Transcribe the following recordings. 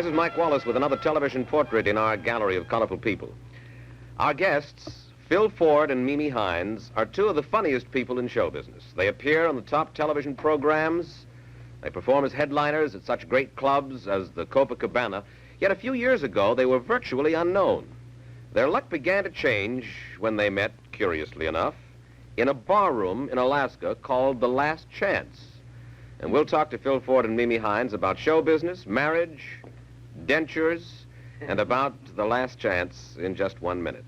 This is Mike Wallace with another television portrait in our gallery of colorful people. Our guests, Phil Ford and Mimi Hines, are two of the funniest people in show business. They appear on the top television programs. They perform as headliners at such great clubs as the Copacabana. Yet a few years ago, they were virtually unknown. Their luck began to change when they met, curiously enough, in a barroom in Alaska called The Last Chance. And we'll talk to Phil Ford and Mimi Hines about show business, marriage, dentures, and about The Last Chance in just 1 minute.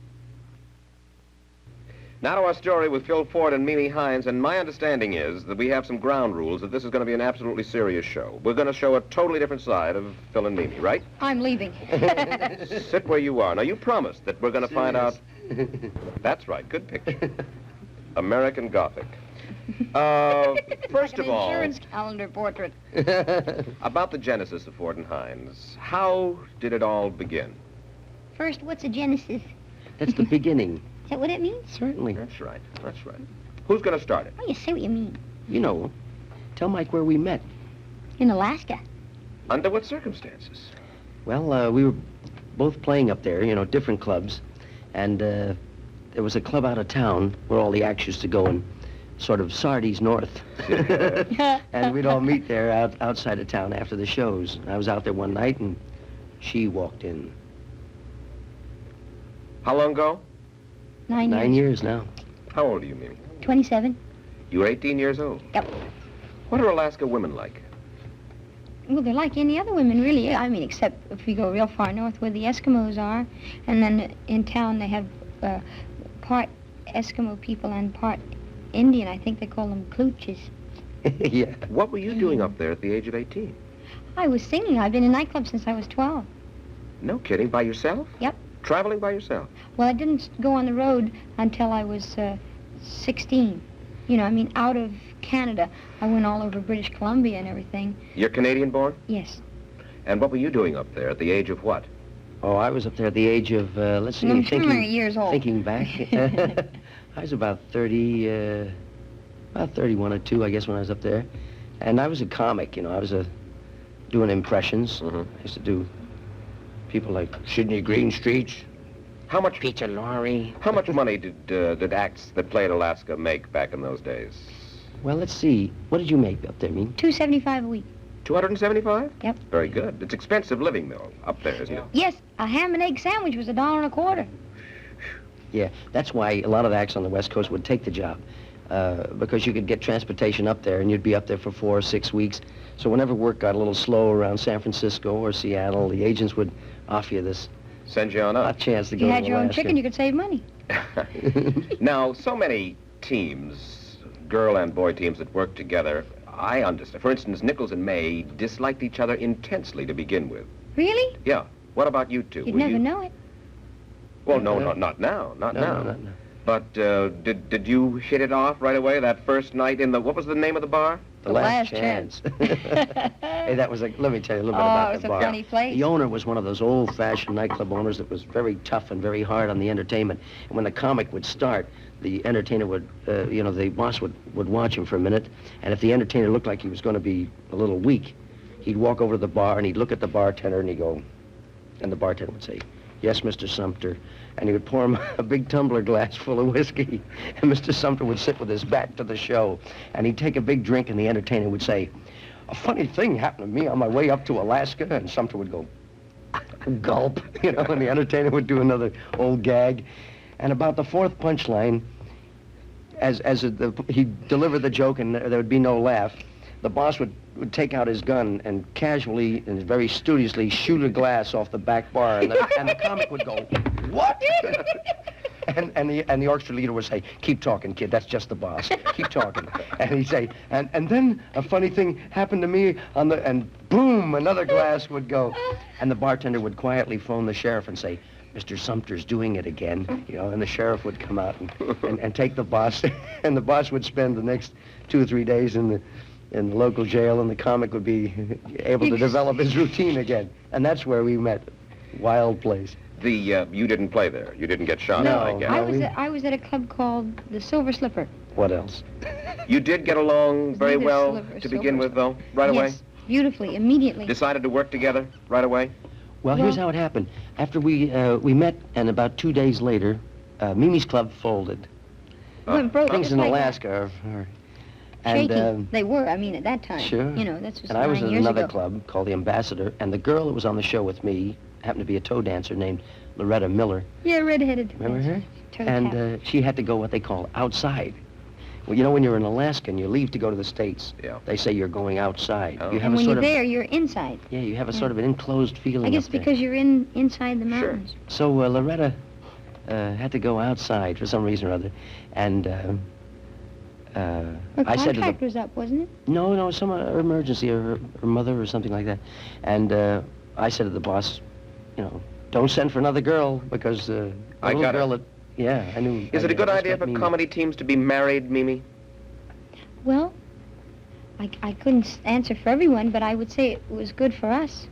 Now to our story with Phil Ford and Mimi Hines, and my understanding is that we have some ground rules, that this is going to be an absolutely serious show. We're going to show a totally different side of Phil and Mimi, right? I'm leaving. Sit where you are. Now, you promised that we're going to find out... That's right, good picture. American Gothic. First of all... insurance calendar portrait. About the genesis of Ford and Hines. How did it all begin? First, what's a genesis? That's the beginning. Is that what it means? Certainly. That's right, that's right. Who's going to start it? Oh, you say what you mean. You know, tell Mike where we met. In Alaska. Under what circumstances? Well, we were both playing up there, you know, different clubs. And there was a club out of town where all the acts used to go in sort of Sardi's North. And we'd all meet there outside of town after the shows. I was out there one night and she walked in. How long ago? 9 years. 9 years now. How old are you, Mimi? 27. You were 18 years old? Yep. What are Alaska women like? Well, they're like any other women, really. I mean, except if we go real far north where the Eskimos are. And then in town they have part Eskimo people and part Indian. I think they call them klooches. Yeah. What were you doing up there at the age of 18? I was singing. I've been in nightclubs since I was 12. No kidding, by yourself? Yep. Traveling by yourself? Well, I didn't go on the road until I was 16. You know, I mean, out of Canada. I went all over British Columbia and everything. You're Canadian-born? Yes. And what were you doing up there at the age of what? Oh, I was up there at the age of, let's see, I'm 20 years old. Thinking back. I was about 30, about 31 or 2, I guess, when I was up there. And I was a comic, you know. I was doing impressions. Mm-hmm. I used to do people like Sidney Greenstreet, How much Peter Lorre. How much money did acts that played Alaska make back in those days? Well, let's see. What did you make up there, Mimi? $2.75 a week. 275? Yep. Very good. It's expensive living, though, up there, isn't it? Yes, a ham and egg sandwich was $1.25. Yeah, that's why a lot of acts on the West Coast would take the job, because you could get transportation up there, and you'd be up there for 4 or 6 weeks. So whenever work got a little slow around San Francisco or Seattle, the agents would offer you this Send you on up. chance to If go you to had your own Alaska. chicken, you could save money. Now, so many teams, girl and boy teams that work together, I understand. For instance, Nichols and May disliked each other intensely to begin with. Really? Yeah. What about you two? You'd Were never you... know it. Well, no, not now. Not now. No. But did you hit it off right away that first night in the... What was the name of the bar? The Last Chance. Hey, that was let me tell you a little bit Oh, about it was the a bar. funny place. The owner was one of those old-fashioned nightclub owners that was very tough and very hard on the entertainment. And when the comic would start, the entertainer would, the boss would watch him for a minute, and if the entertainer looked like he was going to be a little weak, he'd walk over to the bar and he'd look at the bartender and he'd go, and the bartender would say, "Yes, Mr. Sumter." And he would pour him a big tumbler glass full of whiskey. And Mr. Sumter would sit with his back to the show. And he'd take a big drink, and the entertainer would say, "A funny thing happened to me on my way up to Alaska." And Sumter would go, gulp, and the entertainer would do another old gag. And about the fourth punchline, as he'd deliver the joke and there would be no laugh, the boss would take out his gun and casually and very studiously shoot a glass off the back bar, and the comic would go, "What?" and the orchestra leader would say, "Keep talking, kid. That's just the boss. Keep talking." And he'd say, and then a funny thing happened to me and boom, another glass would go, and the bartender would quietly phone the sheriff and say, "Mr. Sumter's doing it again," and the sheriff would come out and take the boss, and the boss would spend the next 2 or 3 days in the local jail, and the comic would be able to develop his routine again. And that's where we met. Wild place. You didn't play there. You didn't get shot, No, I guess. I was at a club called the Silver Slipper. What else? You did get along very Neither well Silver, to begin Silver. with, though, right away? Yes, beautifully, immediately. Decided to work together right away? Well, here's how it happened. After we met, and about 2 days later, Mimi's Club folded. Went broke. Things just in like Alaska are shaky. They were, I mean, at that time. Sure. You know, that's just And I was 9 in years another ago. club called the Ambassador, and the girl that was on the show with me happened to be a toe dancer named Loretta Miller. Yeah, redheaded. Remember her? Toe And tap. she had to go what they call outside. Well, you know, when you're in Alaska and you leave to go to the States, Yeah. they say you're going outside. Oh. You have And a when sort you're of there, you're inside. yeah, you have a sort of an enclosed feeling. I guess up there. because you're inside the mountains. So Loretta had to go outside for some reason or other, and Her I said to contract the was up, wasn't it? no, some emergency, or her mother or something like that, and I said to the boss, you know, don't send for another girl because the I little got it. girl that I knew. Is it a good idea for Mimi. comedy teams to be married, Mimi? Well, I couldn't answer for everyone, but I would say it was good for us.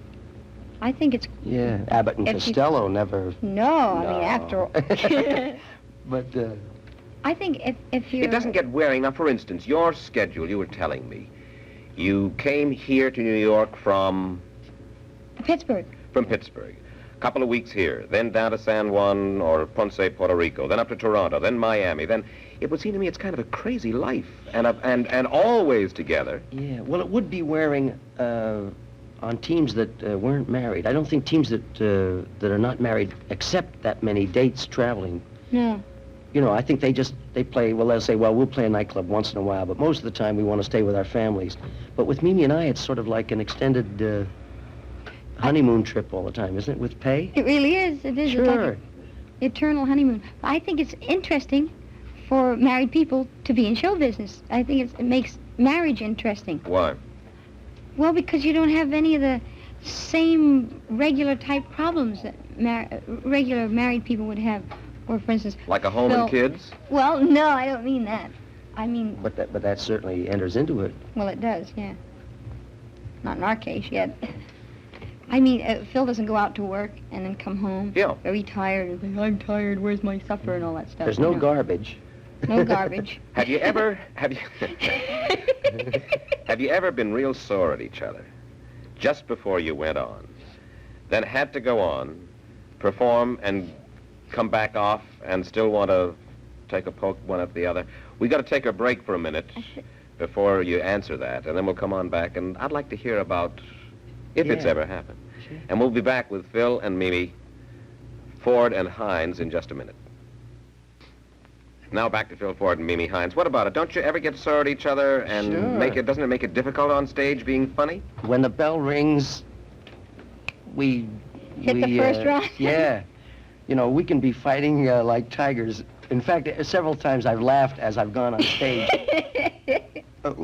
I think it's... Yeah, Abbott and If you- Costello never. No, I mean, after all... But I think if you're... It doesn't get wearing. Now, for instance, your schedule, you were telling me. You came here to New York from Pittsburgh. Pittsburgh. A couple of weeks here, then down to San Juan or Ponce, Puerto Rico, then up to Toronto, then Miami, then... It would seem to me it's kind of a crazy life, and always together. yeah, well, it would be wearing on teams that weren't married. I don't think teams that are not married accept that many dates traveling. No. You know, I think they play, well, they'll say, well, we'll play a nightclub once in a while, but most of the time we want to stay with our families. But with Mimi and I, it's sort of like an extended honeymoon trip all the time, isn't it, with pay? It really is. It is. It's like Sure. an eternal honeymoon. I think it's interesting for married people to be in show business. I think it makes marriage interesting. Why? Well, because you don't have any of the same regular type problems that regular married people would have. Or, for instance... Like a home Phil- and kids? Well, no, I don't mean that. I mean... But that certainly enters into it. Well, it does, yeah. Not in our case yet. I mean, Phil doesn't go out to work and then come home Yeah. very tired and think, I'm tired, where's my supper and all that stuff. There's you no know. garbage. No garbage. Have you ever been real sore at each other just before you went on, then had to go on, perform, and come back off, and still want to take a poke one at the other? We got to take a break for a minute before you answer that, and then we'll come on back, and I'd like to hear about if it's Yeah. ever happened. Sure. And we'll be back with Phil and Mimi, Ford and Hines in just a minute. Now back to Phil Ford and Mimi Hines. What about it? Don't you ever get sore at each other and Sure. doesn't it make it difficult on stage being funny? When the bell rings, we... Hit the first round? Yeah. You know, we can be fighting like tigers. In fact, several times I've laughed as I've gone on stage.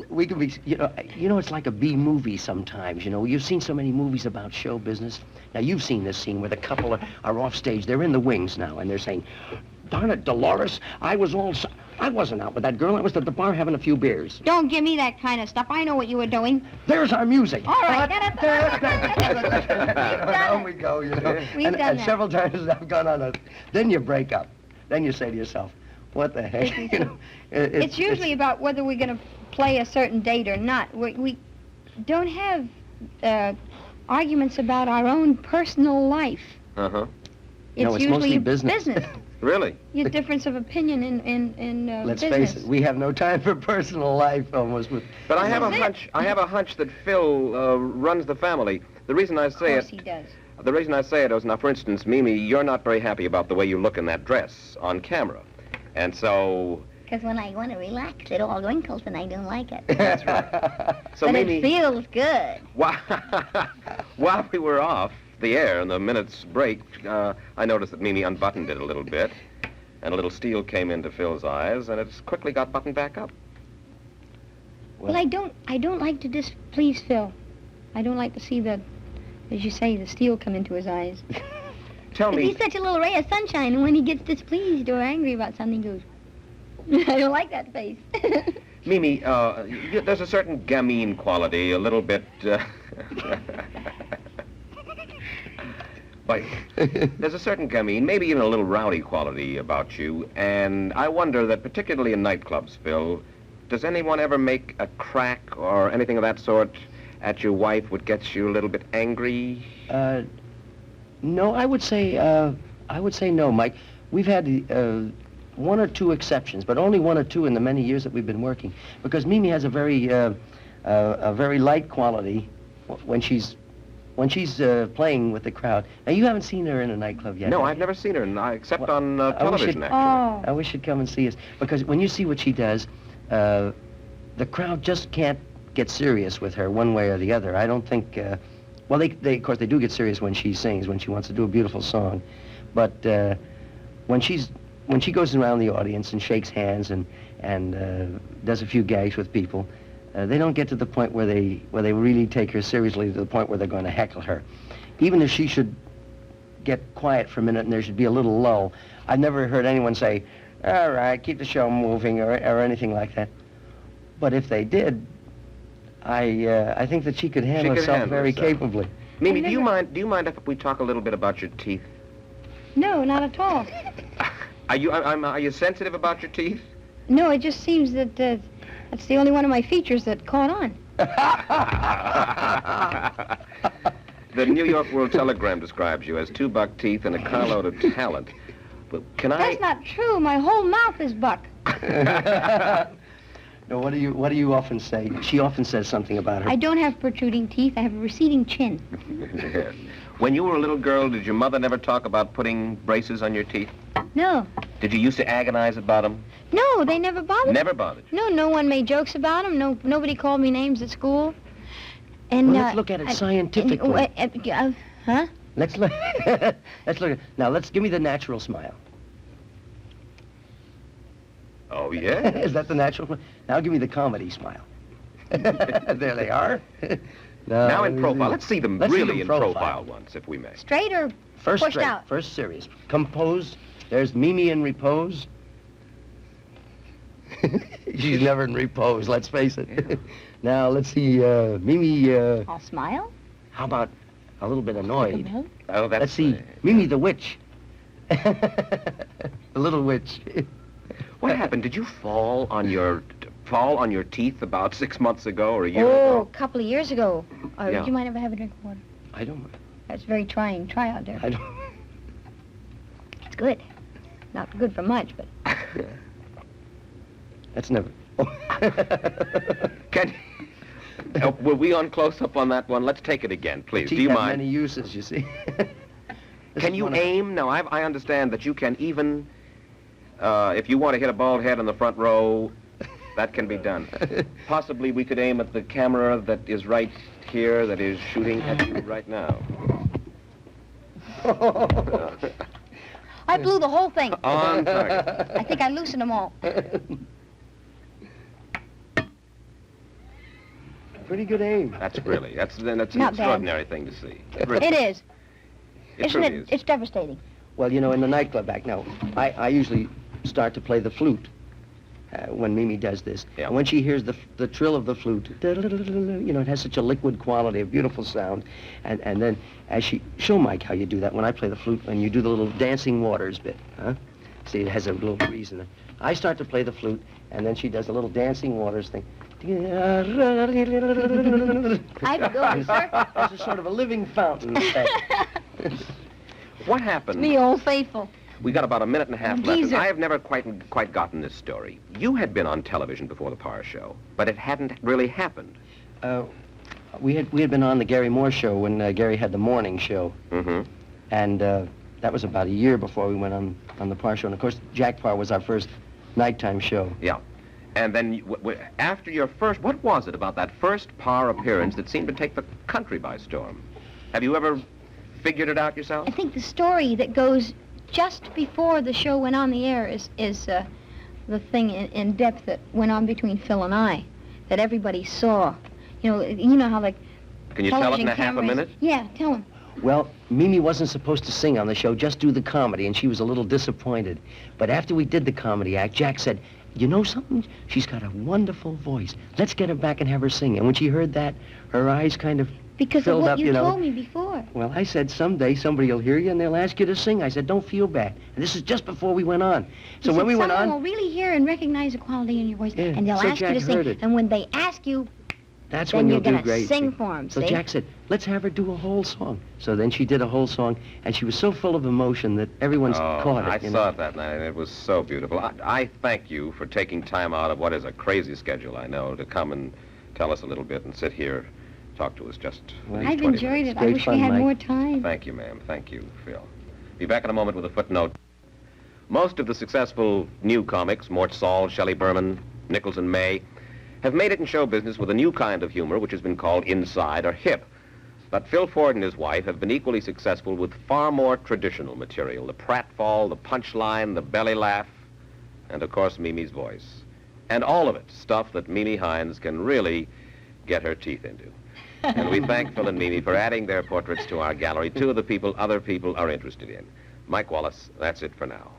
We can be, you know, it's like a B movie sometimes, you know. You've seen so many movies about show business. Now, you've seen this scene where the couple are off stage. They're in the wings now, and they're saying, darn it, Dolores, I wasn't out with that girl. I was at the bar having a few beers. Don't give me that kind of stuff. I know what you were doing. There's our music. All right, get it. Down we go, you know. We've and, done and that. several times I've gone on a... Then you break up. Then you say to yourself, what the heck? You know, It's usually about whether we're going to play a certain date or not. We don't have arguments about our own personal life. Uh-huh. No, it's usually mostly business. Really? Your difference of opinion in Let's business. face it, we have no time for personal life almost with... But I have a That's it. hunch that Phil runs the family. The reason I Of say course it... he does. The reason I say it is, now, for instance, Mimi, you're not very happy about the way you look in that dress on camera. And so... Because when I want to relax, it all wrinkles and I don't like it. That's right. So but Mimi... it feels good. While we were off the air in the minute's break, I noticed that Mimi unbuttoned it a little bit, and a little steel came into Phil's eyes, and it's quickly got buttoned back up. Well, I don't like to displease Phil. I don't like to see the, as you say, the steel come into his eyes. Tell me... He's such a little ray of sunshine, and when he gets displeased or angry about something, he goes, I don't like that face. Mimi, there's a certain gamine quality, a little bit... Wait, there's a certain gamine, maybe even a little rowdy quality about you, and I wonder that particularly in nightclubs, Phil, does anyone ever make a crack or anything of that sort at your wife which gets you a little bit angry? No, I would say no, Mike. We've had one or two exceptions, but only one or two in the many years that we've been working. Because Mimi has a very light quality when she's playing with the crowd. Now, you haven't seen her in a nightclub yet. No, have I've you? never seen her, except Well, on I wish television, you'd- actually. I wish you'd come and see us, because when you see what she does, the crowd just can't get serious with her one way or the other. I don't think. Well, they of course they do get serious when she sings, when she wants to do a beautiful song, but when she goes around the audience and shakes hands and does a few gags with people, they don't get to the point where they really take her seriously, to the point where they're going to heckle her. Even if she should get quiet for a minute and there should be a little lull, I've never heard anyone say, "All right, keep the show moving," or anything like that. But if they did, I think that she could handle herself handle very herself. capably. Mimi, do you mind if we talk a little bit about your teeth? No, not at all. Are you sensitive about your teeth? No, it just seems that that's the only one of my features that caught on. The New York World Telegram describes you as 2 buck teeth and a carload of talent. Well, can I... That's not true. My whole mouth is buck. No, what do you often say? She often says something about her. I don't have protruding teeth. I have a receding chin. When you were a little girl, did your mother never talk about putting braces on your teeth? No. Did you used to agonize about them? No, they never bothered me. Never bothered you? No one made jokes about them. No, nobody called me names at school. And Well, let's look at it scientifically. Huh? Let's look. Now, give me the natural smile. Oh, yeah? Is that the natural smile? Now give me the comedy smile. There they are. Now in profile. Let's see them Let's see really them in profile. profile once, if we may. Straight or First pushed straight, out? first serious. Composed. There's Mimi in repose. She's never in repose, let's face it. Yeah. Now, let's see, Mimi, I'll smile. how about a little bit annoyed? Oh, that's... Let's see, Mimi the witch. The little witch. What happened? Did you fall on your teeth about 6 months ago or a year Oh, ago? a couple of years ago. Yeah. Would you mind if I have a drink of water? I don't. That's very trying. Try out there. I don't. It's good. Not good for much, but... That's never. Can... were we on close-up on that one? Let's take it again, please. Teeth Do you have mind? many uses, you see. Can you aim? No, I understand that you can even, if you want to hit a bald head in the front row, that can be done. Possibly we could aim at the camera that is right here, that is shooting at you right now. I blew the whole thing. On target. I think I loosened them all. Pretty good aim. That's an Not bad. extraordinary thing to see. It is. It Isn't really it? is. It's devastating. Well, you know, in the nightclub act now, I usually start to play the flute when Mimi does this. Yeah. And when she hears the trill of the flute, you know, it has such a liquid quality, a beautiful sound. And then as show Mike how you do that when I play the flute, and you do the little dancing waters bit, huh? See, it has a little breeze in it. I start to play the flute, and then she does a little dancing waters thing. I've gone, sir. There's a sort of a living fountain effect. What happened? Me, old faithful. We got about a minute and a half left, and Geezer. I have never quite gotten this story. You had been on television before the Parr Show, but it hadn't really happened. We had been on the Gary Moore show when Gary had the morning show. Mm-hmm. And that was about a year before we went on the Parr Show. And, of course, Jack Parr was our first nighttime show. Yeah. And then after your first, what was it about that first Parr appearance that seemed to take the country by storm? Have you ever figured it out yourself? I think the story that goes just before the show went on the air is the thing in depth that went on between Phil and I, that everybody saw. You know how like Can you tell it television in a half a cameras- minute? Yeah, tell him. Well, Mimi wasn't supposed to sing on the show, just do the comedy, and she was a little disappointed. But after we did the comedy act, Jack said, "You know something? She's got a wonderful voice. Let's get her back and have her sing." And when she heard that, her eyes kind of Because of filled what up, you know. told me before. Well, I said, someday somebody will hear you and they'll ask you to sing. I said, don't feel bad. And this is just before we went on. So You when said we went someone on... will really hear and recognize the quality in your voice, Yeah, and they'll so ask Jack you to heard sing. it. And when they ask you, That's then when you're you'll do gonna great. sing see? for 'em, So see? Jack said, let's have her do a whole song. So then she did a whole song, and she was so full of emotion that everyone's caught it. I saw it that night, and it was so beautiful. I thank you for taking time out of what is a crazy schedule, I know, to come and tell us a little bit and sit here, talk to us just for these I've 20 enjoyed minutes. it. I Great wish fun, we had Mike. more time. Thank you, ma'am. Thank you, Phil. Be back in a moment with a footnote. Most of the successful new comics, Mort Saul, Shelley Berman, Nichols and May, have made it in show business with a new kind of humor which has been called inside or hip. But Phil Ford and his wife have been equally successful with far more traditional material, the pratfall, the punchline, the belly laugh, and of course Mimi's voice. And all of it, stuff that Mimi Hines can really get her teeth into. And we thank Phil and Mimi for adding their portraits to our gallery, two of the people other people are interested in. Mike Wallace, that's it for now.